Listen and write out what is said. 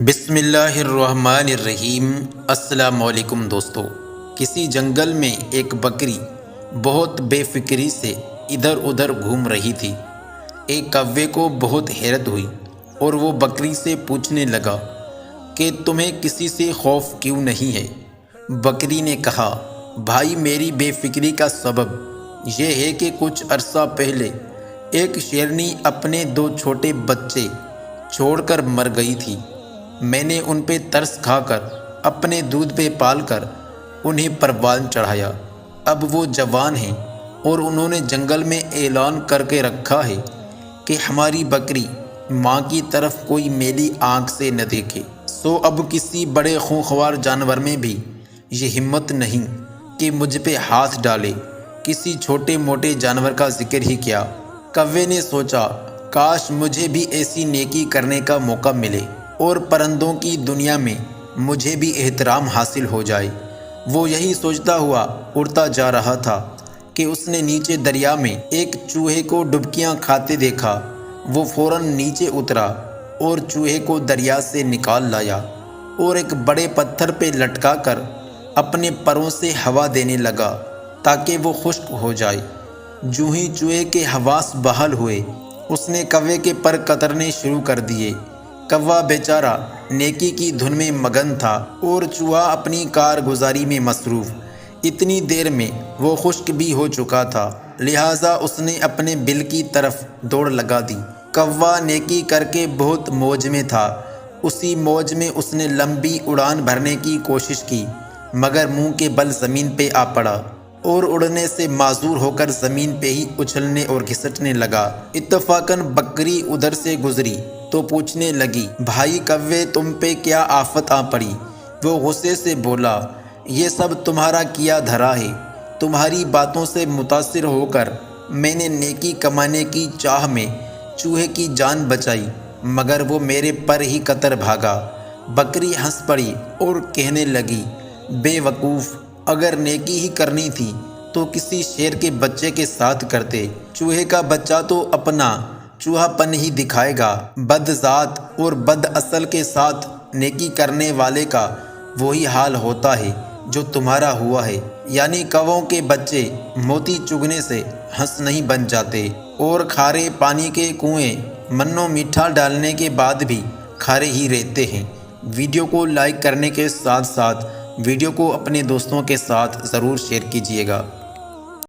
بسم اللہ الرحمن الرحیم۔ السلام علیکم دوستو۔ کسی جنگل میں ایک بکری بہت بے فکری سے ادھر ادھر گھوم رہی تھی۔ ایک کوے کو بہت حیرت ہوئی اور وہ بکری سے پوچھنے لگا کہ تمہیں کسی سے خوف کیوں نہیں ہے؟ بکری نے کہا، بھائی میری بے فکری کا سبب یہ ہے کہ کچھ عرصہ پہلے ایک شیرنی اپنے 2 چھوٹے بچے چھوڑ کر مر گئی تھی۔ میں نے ان پہ ترس کھا کر اپنے دودھ پہ پال کر انہیں پروان چڑھایا۔ اب وہ جوان ہیں اور انہوں نے جنگل میں اعلان کر کے رکھا ہے کہ ہماری بکری ماں کی طرف کوئی میلی آنکھ سے نہ دیکھے۔ سو اب کسی بڑے خونخوار جانور میں بھی یہ ہمت نہیں کہ مجھ پہ ہاتھ ڈالے، کسی چھوٹے موٹے جانور کا ذکر ہی کیا۔ کوے نے سوچا، کاش مجھے بھی ایسی نیکی کرنے کا موقع ملے اور پرندوں کی دنیا میں مجھے بھی احترام حاصل ہو جائے۔ وہ یہی سوچتا ہوا اڑتا جا رہا تھا کہ اس نے نیچے دریا میں ایک چوہے کو ڈبکیاں کھاتے دیکھا۔ وہ فوراً نیچے اترا اور چوہے کو دریا سے نکال لایا اور ایک بڑے پتھر پہ لٹکا کر اپنے پروں سے ہوا دینے لگا تاکہ وہ خشک ہو جائے۔ جوں ہی چوہے کے حواس بحال ہوئے، اس نے کوے کے پر کترنے شروع کر دیے۔ کوا بیچارہ نیکی کی دھن میں مگن تھا اور چوہا اپنی کارگزاری میں مصروف۔ اتنی دیر میں وہ خشک بھی ہو چکا تھا، لہٰذا اس نے اپنے بل کی طرف دوڑ لگا دی۔ کوا نیکی کر کے بہت موج میں تھا۔ اسی موج میں اس نے لمبی اڑان بھرنے کی کوشش کی، مگر منہ کے بل زمین پہ آ پڑا اور اڑنے سے معذور ہو کر زمین پہ ہی اچھلنے اور گھسٹنے لگا۔ اتفاقاً بکری ادھر سے گزری تو پوچھنے لگی، بھائی کوے تم پہ کیا آفت آ پڑی؟ وہ غصے سے بولا، یہ سب تمہارا کیا دھرا ہے۔ تمہاری باتوں سے متاثر ہو کر میں نے نیکی کمانے کی چاہ میں چوہے کی جان بچائی، مگر وہ میرے پر ہی کتر بھاگا۔ بکری ہنس پڑی اور کہنے لگی، بے وقوف، اگر نیکی ہی کرنی تھی تو کسی شیر کے بچے کے ساتھ کرتے۔ چوہے کا بچہ تو اپنا چوہا پن ہی دکھائے گا۔ بد ذات اور بد اصل کے ساتھ نیکی کرنے والے کا وہی حال ہوتا ہے جو تمہارا ہوا ہے۔ یعنی کووں کے بچے موتی چگنے سے ہنس نہیں بن جاتے اور کھارے پانی کے کنویں منو میٹھا ڈالنے کے بعد بھی کھارے ہی رہتے ہیں۔ ویڈیو کو لائک کرنے کے ساتھ ساتھ ویڈیو کو اپنے دوستوں کے ساتھ ضرور شیئر کیجیے گا۔